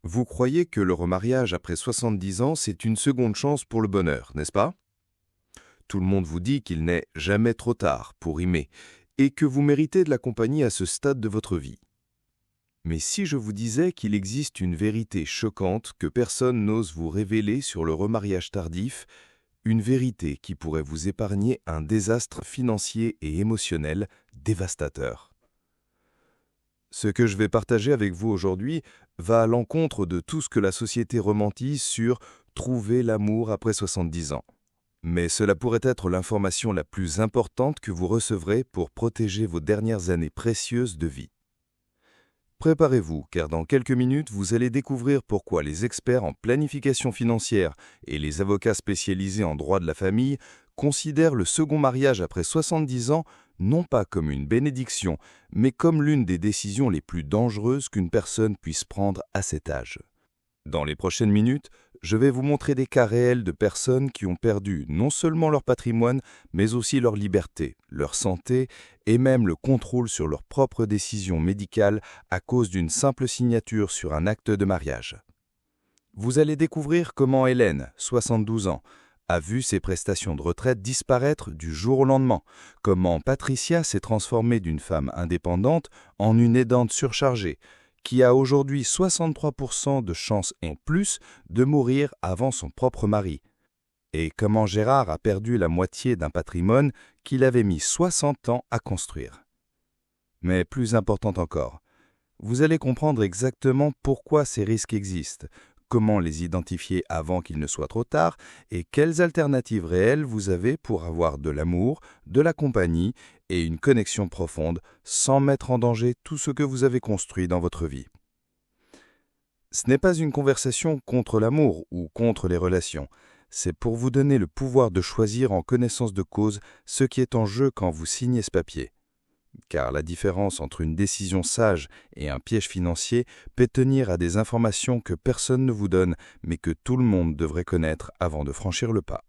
Vous croyez que le remariage après 70 ans, c'est une seconde chance pour le bonheur, n'est-ce pas? Tout le monde vous dit qu'il n'est jamais trop tard pour aimer et que vous méritez de la compagnie à ce stade de votre vie. Mais si je vous disais qu'il existe une vérité choquante que personne n'ose vous révéler sur le remariage tardif, une vérité qui pourrait vous épargner un désastre financier et émotionnel dévastateur. Ce que je vais partager avec vous aujourd'hui va à l'encontre de tout ce que la société romantise sur « trouver l'amour après 70 ans ». Mais cela pourrait être l'information la plus importante que vous recevrez pour protéger vos dernières années précieuses de vie. Préparez-vous, car dans quelques minutes, vous allez découvrir pourquoi les experts en planification financière et les avocats spécialisés en droit de la famille considèrent le second mariage après 70 ans non pas comme une bénédiction, mais comme l'une des décisions les plus dangereuses qu'une personne puisse prendre à cet âge. Dans les prochaines minutes, je vais vous montrer des cas réels de personnes qui ont perdu non seulement leur patrimoine, mais aussi leur liberté, leur santé et même le contrôle sur leurs propres décisions médicales à cause d'une simple signature sur un acte de mariage. Vous allez découvrir comment Hélène, 72 ans, a vu ses prestations de retraite disparaître du jour au lendemain, comment Patricia s'est transformée d'une femme indépendante en une aidante surchargée, qui a aujourd'hui 63% de chances en plus de mourir avant son propre mari, et comment Gérard a perdu la moitié d'un patrimoine qu'il avait mis 60 ans à construire. Mais plus important encore, vous allez comprendre exactement pourquoi ces risques existent, comment les identifier avant qu'il ne soit trop tard et quelles alternatives réelles vous avez pour avoir de l'amour, de la compagnie et une connexion profonde sans mettre en danger tout ce que vous avez construit dans votre vie. Ce n'est pas une conversation contre l'amour ou contre les relations, c'est pour vous donner le pouvoir de choisir en connaissance de cause ce qui est en jeu quand vous signez ce papier. Car la différence entre une décision sage et un piège financier peut tenir à des informations que personne ne vous donne, mais que tout le monde devrait connaître avant de franchir le pas.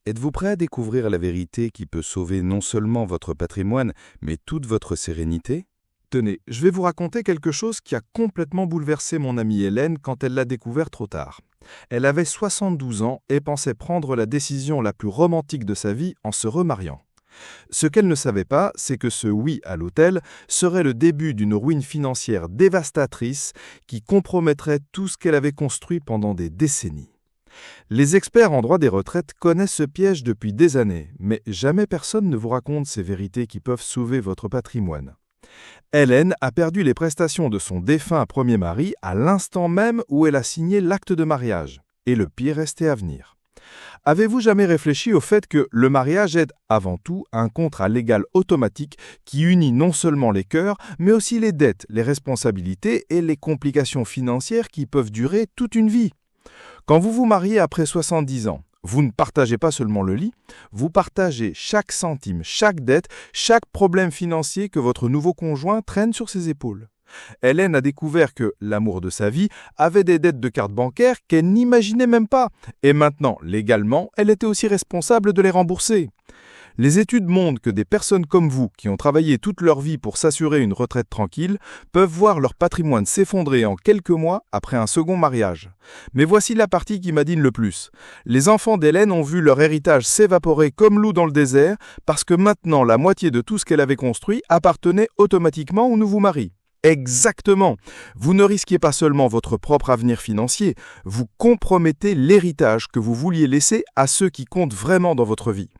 Êtes-vous prêt à découvrir la vérité qui peut sauver non seulement votre patrimoine, mais toute votre sérénité? Tenez, je vais vous raconter quelque chose qui a complètement bouleversé mon amie Hélène quand elle l'a découvert trop tard. Elle avait 72 ans et pensait prendre la décision la plus romantique de sa vie en se remariant. Ce qu'elle ne savait pas, c'est que ce oui à l'hôtel serait le début d'une ruine financière dévastatrice qui compromettrait tout ce qu'elle avait construit pendant des décennies. Les experts en droit des retraites connaissent ce piège depuis des années, mais jamais personne ne vous raconte ces vérités qui peuvent sauver votre patrimoine. Hélène a perdu les prestations de son défunt premier mari à l'instant même où elle a signé l'acte de mariage, et le pire restait à venir. Avez-vous jamais réfléchi au fait que le mariage est, avant tout, un contrat légal automatique qui unit non seulement les cœurs, mais aussi les dettes, les responsabilités et les complications financières qui peuvent durer toute une vie? Quand vous vous mariez après 70 ans, vous ne partagez pas seulement le lit, vous partagez chaque centime, chaque dette, chaque problème financier que votre nouveau conjoint traîne sur ses épaules. Hélène a découvert que l'amour de sa vie avait des dettes de carte bancaire qu'elle n'imaginait même pas, et maintenant, légalement, elle était aussi responsable de les rembourser. Les études montrent que des personnes comme vous, qui ont travaillé toute leur vie pour s'assurer une retraite tranquille, peuvent voir leur patrimoine s'effondrer en quelques mois après un second mariage. Mais voici la partie qui m'indigne le plus. Les enfants d'Hélène ont vu leur héritage s'évaporer comme l'eau dans le désert parce que maintenant la moitié de tout ce qu'elle avait construit appartenait automatiquement au nouveau mari. Exactement. Vous ne risquiez pas seulement votre propre avenir financier, vous compromettez l'héritage que vous vouliez laisser à ceux qui comptent vraiment dans votre vie.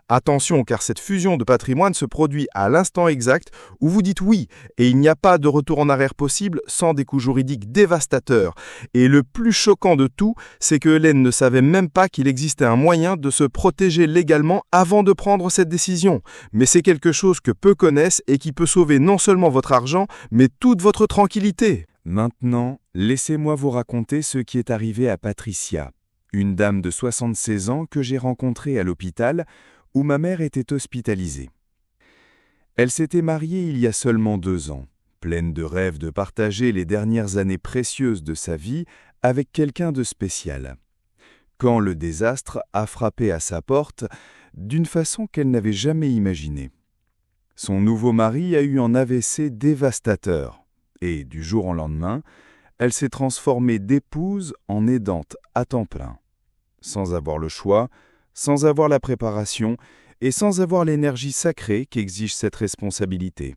Attention, car cette fusion de patrimoine se produit à l'instant exact où vous dites oui, et il n'y a pas de retour en arrière possible sans des coûts juridiques dévastateurs. Et le plus choquant de tout, c'est que Hélène ne savait même pas qu'il existait un moyen de se protéger légalement avant de prendre cette décision. Mais c'est quelque chose que peu connaissent et qui peut sauver non seulement votre argent, mais toute votre tranquillité. Maintenant, laissez-moi vous raconter ce qui est arrivé à Patricia, une dame de 76 ans que j'ai rencontrée à l'hôpital où ma mère était hospitalisée. Elle s'était mariée il y a seulement 2 ans, pleine de rêves de partager les dernières années précieuses de sa vie avec quelqu'un de spécial. Quand le désastre a frappé à sa porte d'une façon qu'elle n'avait jamais imaginée. Son nouveau mari a eu un AVC dévastateur et, du jour au lendemain, elle s'est transformée d'épouse en aidante à temps plein. Sans avoir le choix, sans avoir la préparation et sans avoir l'énergie sacrée qu'exige cette responsabilité.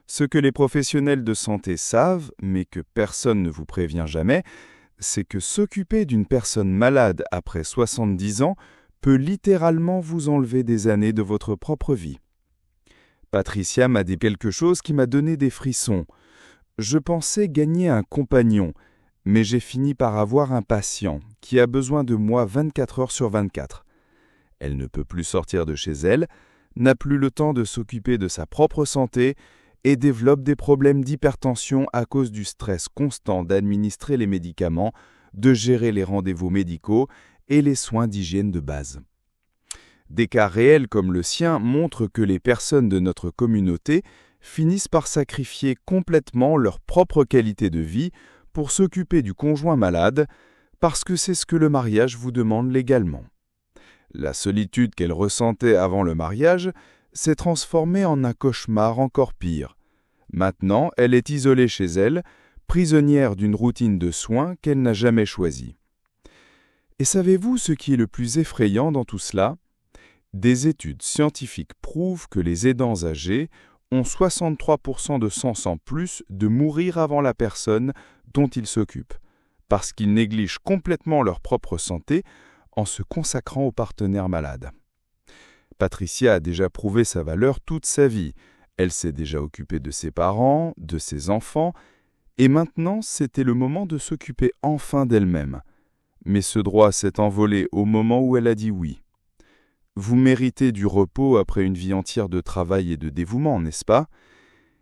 Ce que les professionnels de santé savent, mais que personne ne vous prévient jamais, c'est que s'occuper d'une personne malade après 70 ans peut littéralement vous enlever des années de votre propre vie. Patricia m'a dit quelque chose qui m'a donné des frissons. Je pensais gagner un compagnon, mais j'ai fini par avoir un patient qui a besoin de moi 24 heures sur 24. Elle ne peut plus sortir de chez elle, n'a plus le temps de s'occuper de sa propre santé et développe des problèmes d'hypertension à cause du stress constant d'administrer les médicaments, de gérer les rendez-vous médicaux et les soins d'hygiène de base. Des cas réels comme le sien montrent que les personnes de notre communauté finissent par sacrifier complètement leur propre qualité de vie pour s'occuper du conjoint malade, parce que c'est ce que le mariage vous demande légalement. La solitude qu'elle ressentait avant le mariage s'est transformée en un cauchemar encore pire. Maintenant, elle est isolée chez elle, prisonnière d'une routine de soins qu'elle n'a jamais choisie. Et savez-vous ce qui est le plus effrayant dans tout cela ? Des études scientifiques prouvent que les aidants âgés ont 63% de chances en plus de mourir avant la personne dont ils s'occupent, parce qu'ils négligent complètement leur propre santé en se consacrant au partenaire malade. Patricia a déjà prouvé sa valeur toute sa vie. Elle s'est déjà occupée de ses parents, de ses enfants, et maintenant c'était le moment de s'occuper enfin d'elle-même. Mais ce droit s'est envolé au moment où elle a dit oui. Vous méritez du repos après une vie entière de travail et de dévouement, n'est-ce pas ?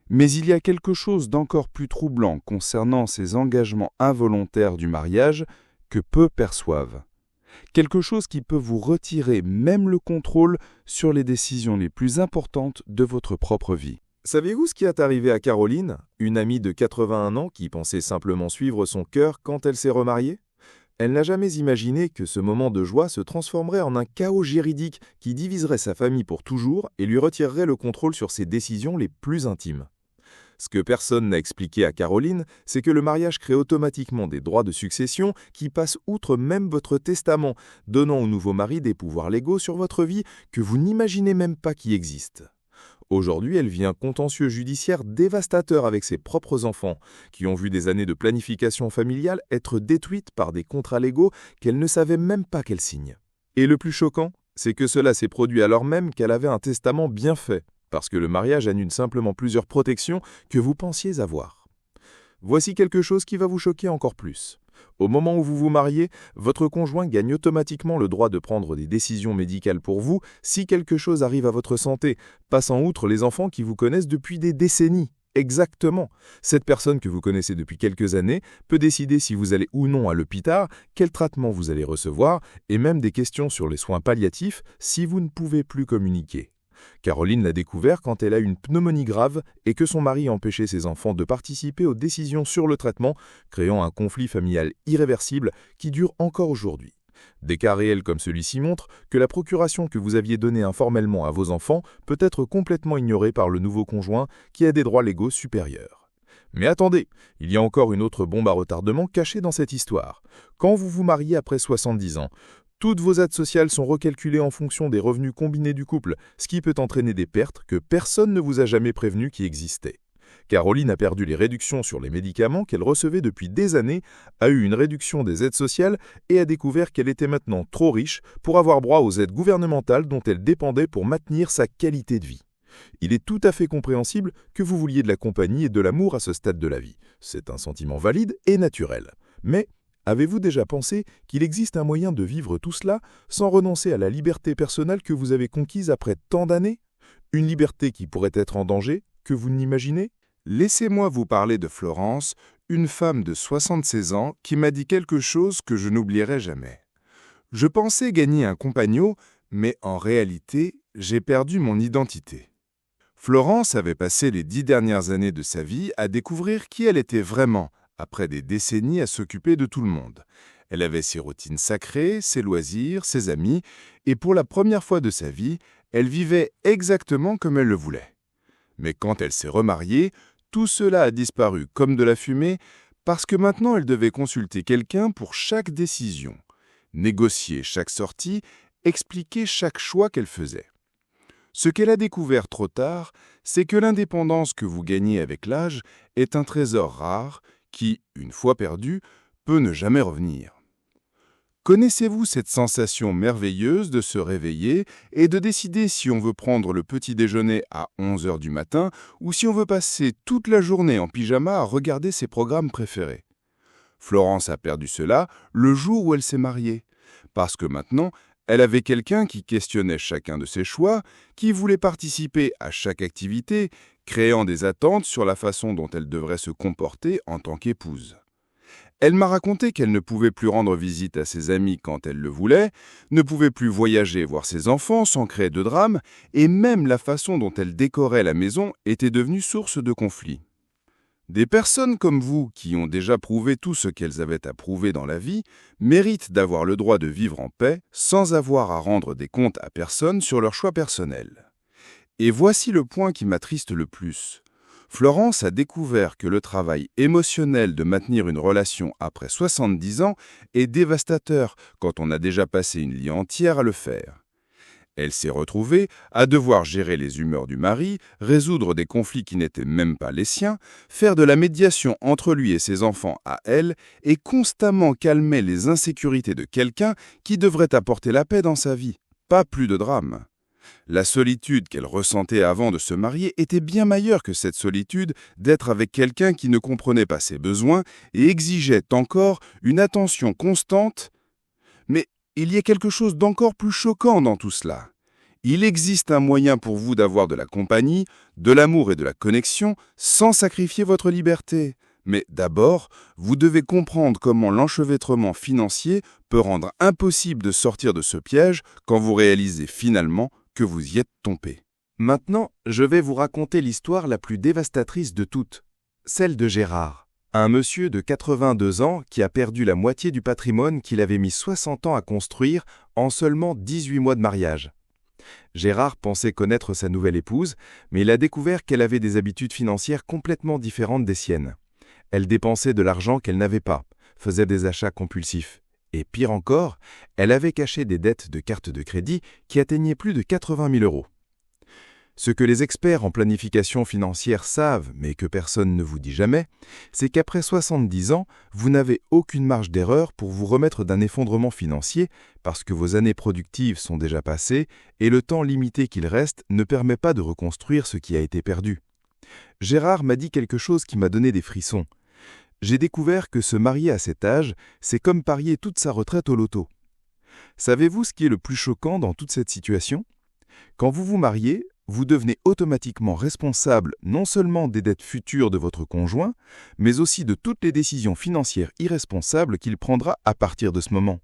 Mais il y a quelque chose d'encore plus troublant concernant ces engagements involontaires du mariage que peu perçoivent. Quelque chose qui peut vous retirer même le contrôle sur les décisions les plus importantes de votre propre vie. Savez-vous ce qui est arrivé à Caroline, une amie de 81 ans qui pensait simplement suivre son cœur quand elle s'est remariée ? Elle n'a jamais imaginé que ce moment de joie se transformerait en un chaos juridique qui diviserait sa famille pour toujours et lui retirerait le contrôle sur ses décisions les plus intimes. Ce que personne n'a expliqué à Caroline, c'est que le mariage crée automatiquement des droits de succession qui passent outre même votre testament, donnant au nouveau mari des pouvoirs légaux sur votre vie que vous n'imaginez même pas qui existent. Aujourd'hui, elle vit un contentieux judiciaire dévastateur avec ses propres enfants, qui ont vu des années de planification familiale être détruites par des contrats légaux qu'elle ne savait même pas qu'elle signe. Et le plus choquant, c'est que cela s'est produit alors même qu'elle avait un testament bien fait, parce que le mariage annule simplement plusieurs protections que vous pensiez avoir. Voici quelque chose qui va vous choquer encore plus. Au moment où vous vous mariez, votre conjoint gagne automatiquement le droit de prendre des décisions médicales pour vous si quelque chose arrive à votre santé, passant outre les enfants qui vous connaissent depuis des décennies. Exactement. Cette personne que vous connaissez depuis quelques années peut décider si vous allez ou non à l'hôpital, quel traitement vous allez recevoir, et même des questions sur les soins palliatifs si vous ne pouvez plus communiquer. Caroline l'a découvert quand elle a eu une pneumonie grave et que son mari empêchait ses enfants de participer aux décisions sur le traitement, créant un conflit familial irréversible qui dure encore aujourd'hui. Des cas réels comme celui-ci montrent que la procuration que vous aviez donnée informellement à vos enfants peut être complètement ignorée par le nouveau conjoint qui a des droits légaux supérieurs. Mais attendez, il y a encore une autre bombe à retardement cachée dans cette histoire. Quand vous vous mariez après 70 ans, toutes vos aides sociales sont recalculées en fonction des revenus combinés du couple, ce qui peut entraîner des pertes que personne ne vous a jamais prévenu qui existaient. Caroline a perdu les réductions sur les médicaments qu'elle recevait depuis des années, a eu une réduction des aides sociales et a découvert qu'elle était maintenant trop riche pour avoir droit aux aides gouvernementales dont elle dépendait pour maintenir sa qualité de vie. Il est tout à fait compréhensible que vous vouliez de la compagnie et de l'amour à ce stade de la vie. C'est un sentiment valide et naturel. Mais avez-vous déjà pensé qu'il existe un moyen de vivre tout cela sans renoncer à la liberté personnelle que vous avez conquise après tant d'années ? Une liberté qui pourrait être en danger, que vous n'imaginez ? Laissez-moi vous parler de Florence, une femme de 76 ans qui m'a dit quelque chose que je n'oublierai jamais. Je pensais gagner un compagnon, mais en réalité, j'ai perdu mon identité. Florence avait passé les 10 dernières années de sa vie à découvrir qui elle était vraiment, après des décennies à s'occuper de tout le monde. Elle avait ses routines sacrées, ses loisirs, ses amis, et pour la première fois de sa vie, elle vivait exactement comme elle le voulait. Mais quand elle s'est remariée, tout cela a disparu comme de la fumée Parce que maintenant elle devait consulter quelqu'un pour chaque décision, négocier chaque sortie, expliquer chaque choix qu'elle faisait. Ce qu'elle a découvert trop tard, c'est que l'indépendance que vous gagnez avec l'âge est un trésor rare qui, une fois perdu, peut ne jamais revenir. Connaissez-vous cette sensation merveilleuse de se réveiller et de décider si on veut prendre le petit déjeuner à 11 heures du matin ou si on veut passer toute la journée en pyjama à regarder ses programmes préférés? Florence a perdu cela le jour où elle s'est mariée, parce que maintenant, elle avait quelqu'un qui questionnait chacun de ses choix, qui voulait participer à chaque activité, créant des attentes sur la façon dont elle devrait se comporter en tant qu'épouse. Elle m'a raconté qu'elle ne pouvait plus rendre visite à ses amis quand elle le voulait, ne pouvait plus voyager voir ses enfants sans créer de drame, et même la façon dont elle décorait la maison était devenue source de conflits. Des personnes comme vous, qui ont déjà prouvé tout ce qu'elles avaient à prouver dans la vie, méritent d'avoir le droit de vivre en paix sans avoir à rendre des comptes à personne sur leurs choix personnels. Et voici le point qui m'attriste le plus. Florence a découvert que le travail émotionnel de maintenir une relation après 70 ans est dévastateur quand on a déjà passé une vie entière à le faire. Elle s'est retrouvée à devoir gérer les humeurs du mari, résoudre des conflits qui n'étaient même pas les siens, faire de la médiation entre lui et ses enfants à elle et constamment calmer les insécurités de quelqu'un qui devrait apporter la paix dans sa vie. Pas plus de drame. La solitude qu'elle ressentait avant de se marier était bien meilleure que cette solitude d'être avec quelqu'un qui ne comprenait pas ses besoins et exigeait encore une attention constante. Mais il y a quelque chose d'encore plus choquant dans tout cela. Il existe un moyen pour vous d'avoir de la compagnie, de l'amour et de la connexion sans sacrifier votre liberté. Mais d'abord, vous devez comprendre comment l'enchevêtrement financier peut rendre impossible de sortir de ce piège quand vous réalisez finalement que vous y êtes tombé. Maintenant, je vais vous raconter l'histoire la plus dévastatrice de toutes, celle de Gérard, un monsieur de 82 ans qui a perdu la moitié du patrimoine qu'il avait mis 60 ans à construire en seulement 18 mois de mariage. Gérard pensait connaître sa nouvelle épouse, mais il a découvert qu'elle avait des habitudes financières complètement différentes des siennes. Elle dépensait de l'argent qu'elle n'avait pas, faisait des achats compulsifs. Et pire encore, elle avait caché des dettes de carte de crédit qui atteignaient plus de 80 000 €. Ce que les experts en planification financière savent, mais que personne ne vous dit jamais, c'est qu'après 70 ans, vous n'avez aucune marge d'erreur pour vous remettre d'un effondrement financier parce que vos années productives sont déjà passées et le temps limité qu'il reste ne permet pas de reconstruire ce qui a été perdu. Gérard m'a dit quelque chose qui m'a donné des frissons. J'ai découvert que se marier à cet âge, c'est comme parier toute sa retraite au loto. Savez-vous ce qui est le plus choquant dans toute cette situation? Quand vous vous mariez, vous devenez automatiquement responsable non seulement des dettes futures de votre conjoint, mais aussi de toutes les décisions financières irresponsables qu'il prendra à partir de ce moment.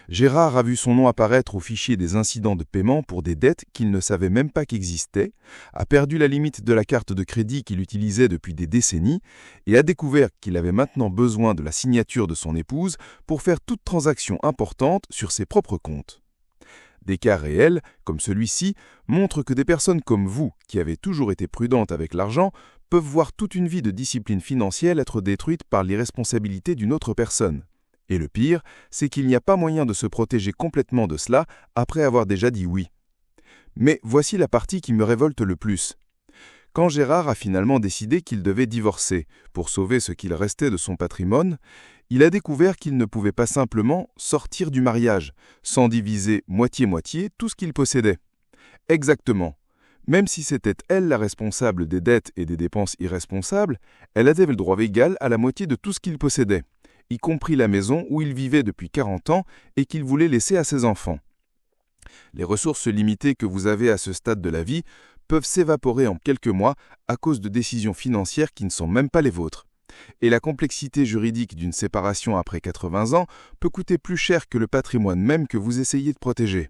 Gérard a vu son nom apparaître au fichier des incidents de paiement pour des dettes qu'il ne savait même pas qu'existaient, a perdu la limite de la carte de crédit qu'il utilisait depuis des décennies et a découvert qu'il avait maintenant besoin de la signature de son épouse pour faire toute transaction importante sur ses propres comptes. Des cas réels, comme celui-ci, montrent que des personnes comme vous, qui avez toujours été prudentes avec l'argent, peuvent voir toute une vie de discipline financière être détruite par l'irresponsabilité d'une autre personne. Et le pire, c'est qu'il n'y a pas moyen de se protéger complètement de cela après avoir déjà dit oui. Mais voici la partie qui me révolte le plus. Quand Gérard a finalement décidé qu'il devait divorcer pour sauver ce qu'il restait de son patrimoine, il a découvert qu'il ne pouvait pas simplement sortir du mariage, sans diviser moitié-moitié tout ce qu'il possédait. Exactement. Même si c'était elle la responsable des dettes et des dépenses irresponsables, elle avait le droit égal à la moitié de tout ce qu'il possédait, y compris la maison où il vivait depuis 40 ans et qu'il voulait laisser à ses enfants. Les ressources limitées que vous avez à ce stade de la vie peuvent s'évaporer en quelques mois à cause de décisions financières qui ne sont même pas les vôtres. Et la complexité juridique d'une séparation après 80 ans peut coûter plus cher que le patrimoine même que vous essayez de protéger.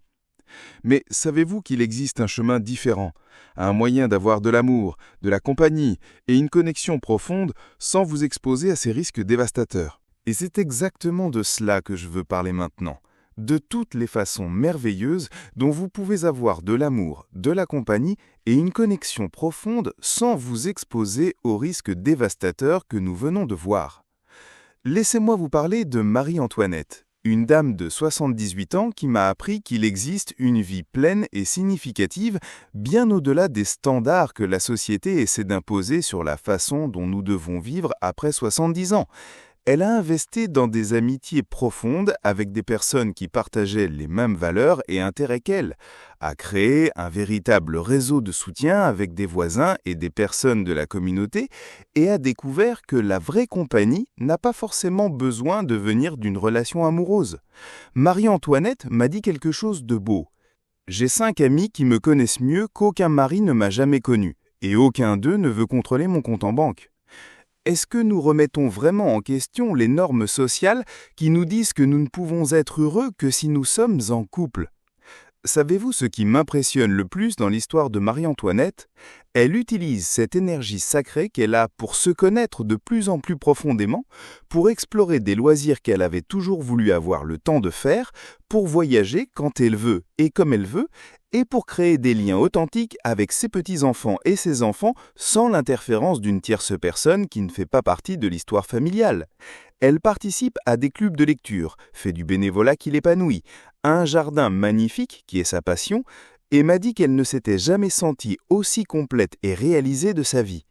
Mais savez-vous qu'il existe un chemin différent, un moyen d'avoir de l'amour, de la compagnie et une connexion profonde sans vous exposer à ces risques dévastateurs? Et c'est exactement de cela que je veux parler maintenant, de toutes les façons merveilleuses dont vous pouvez avoir de l'amour, de la compagnie et une connexion profonde sans vous exposer aux risques dévastateurs que nous venons de voir. Laissez-moi vous parler de Marie-Antoinette, une dame de 78 ans qui m'a appris qu'il existe une vie pleine et significative bien au-delà des standards que la société essaie d'imposer sur la façon dont nous devons vivre après 70 ans. Elle a investi dans des amitiés profondes avec des personnes qui partageaient les mêmes valeurs et intérêts qu'elle, a créé un véritable réseau de soutien avec des voisins et des personnes de la communauté et a découvert que la vraie compagnie n'a pas forcément besoin de venir d'une relation amoureuse. Marie-Antoinette m'a dit quelque chose de beau. « J'ai 5 amis qui me connaissent mieux qu'aucun mari ne m'a jamais connu, et aucun d'eux ne veut contrôler mon compte en banque. » Est-ce que nous remettons vraiment en question les normes sociales qui nous disent que nous ne pouvons être heureux que si nous sommes en couple ? Savez-vous ce qui m'impressionne le plus dans l'histoire de Marie-Antoinette ? Elle utilise cette énergie sacrée qu'elle a pour se connaître de plus en plus profondément, pour explorer des loisirs qu'elle avait toujours voulu avoir le temps de faire, pour voyager quand elle veut et comme elle veut, et pour créer des liens authentiques avec ses petits-enfants et ses enfants sans l'interférence d'une tierce personne qui ne fait pas partie de l'histoire familiale. Elle participe à des clubs de lecture, fait du bénévolat qui l'épanouit, a un jardin magnifique qui est sa passion, et m'a dit qu'elle ne s'était jamais sentie aussi complète et réalisée de sa vie.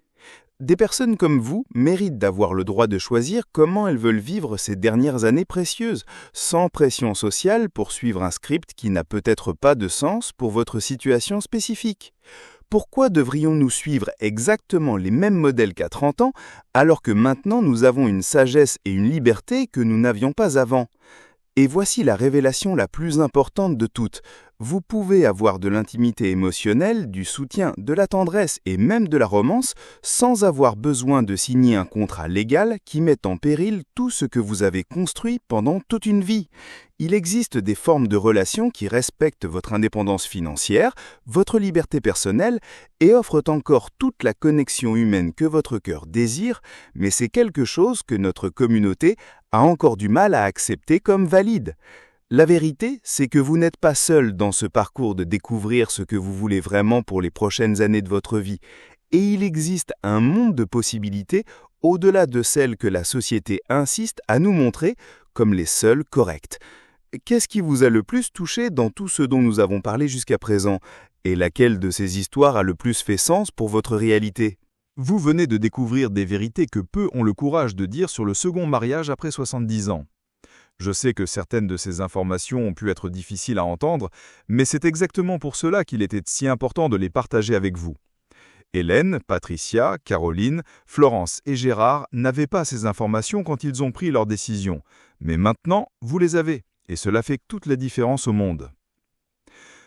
Des personnes comme vous méritent d'avoir le droit de choisir comment elles veulent vivre ces dernières années précieuses, sans pression sociale pour suivre un script qui n'a peut-être pas de sens pour votre situation spécifique. Pourquoi devrions-nous suivre exactement les mêmes modèles qu'à 30 ans, alors que maintenant nous avons une sagesse et une liberté que nous n'avions pas avant ? Et voici la révélation la plus importante de toutes. Vous pouvez avoir de l'intimité émotionnelle, du soutien, de la tendresse et même de la romance sans avoir besoin de signer un contrat légal qui mette en péril tout ce que vous avez construit pendant toute une vie. Il existe des formes de relations qui respectent votre indépendance financière, votre liberté personnelle et offrent encore toute la connexion humaine que votre cœur désire, mais c'est quelque chose que notre communauté a encore du mal à accepter comme valide. La vérité, c'est que vous n'êtes pas seul dans ce parcours de découvrir ce que vous voulez vraiment pour les prochaines années de votre vie. Et il existe un monde de possibilités au-delà de celles que la société insiste à nous montrer comme les seules correctes. Qu'est-ce qui vous a le plus touché dans tout ce dont nous avons parlé jusqu'à présent ? Et laquelle de ces histoires a le plus fait sens pour votre réalité ? Vous venez de découvrir des vérités que peu ont le courage de dire sur le second mariage après 70 ans. Je sais que certaines de ces informations ont pu être difficiles à entendre, mais c'est exactement pour cela qu'il était si important de les partager avec vous. Hélène, Patricia, Caroline, Florence et Gérard n'avaient pas ces informations quand ils ont pris leur décision, mais maintenant, vous les avez, et cela fait toute la différence au monde.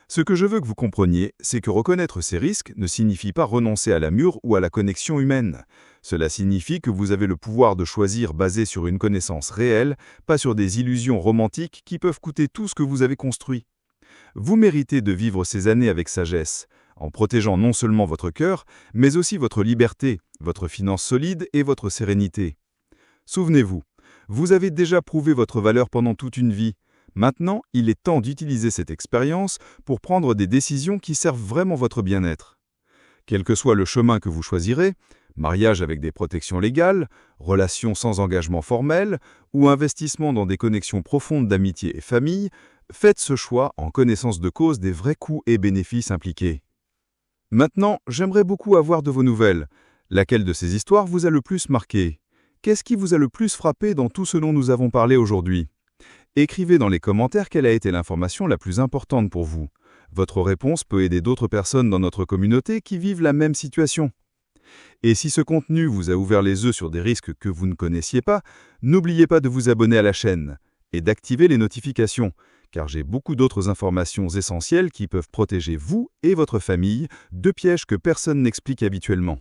Ce que je veux que vous compreniez, c'est que reconnaître ces risques ne signifie pas renoncer à l'amour ou à la connexion humaine. Cela signifie que vous avez le pouvoir de choisir basé sur une connaissance réelle, pas sur des illusions romantiques qui peuvent coûter tout ce que vous avez construit. Vous méritez de vivre ces années avec sagesse, en protégeant non seulement votre cœur, mais aussi votre liberté, votre finance solide et votre sérénité. Souvenez-vous, vous avez déjà prouvé votre valeur pendant toute une vie. Maintenant, il est temps d'utiliser cette expérience pour prendre des décisions qui servent vraiment votre bien-être. Quel que soit le chemin que vous choisirez, mariage avec des protections légales, relations sans engagement formel ou investissement dans des connexions profondes d'amitié et famille, faites ce choix en connaissance de cause des vrais coûts et bénéfices impliqués. Maintenant, j'aimerais beaucoup avoir de vos nouvelles. Laquelle de ces histoires vous a le plus marqué ? Qu'est-ce qui vous a le plus frappé dans tout ce dont nous avons parlé aujourd'hui ? Écrivez dans les commentaires quelle a été l'information la plus importante pour vous. Votre réponse peut aider d'autres personnes dans notre communauté qui vivent la même situation. Et si ce contenu vous a ouvert les yeux sur des risques que vous ne connaissiez pas, n'oubliez pas de vous abonner à la chaîne et d'activer les notifications, car j'ai beaucoup d'autres informations essentielles qui peuvent protéger vous et votre famille de pièges que personne n'explique habituellement.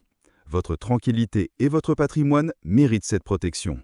Votre tranquillité et votre patrimoine méritent cette protection.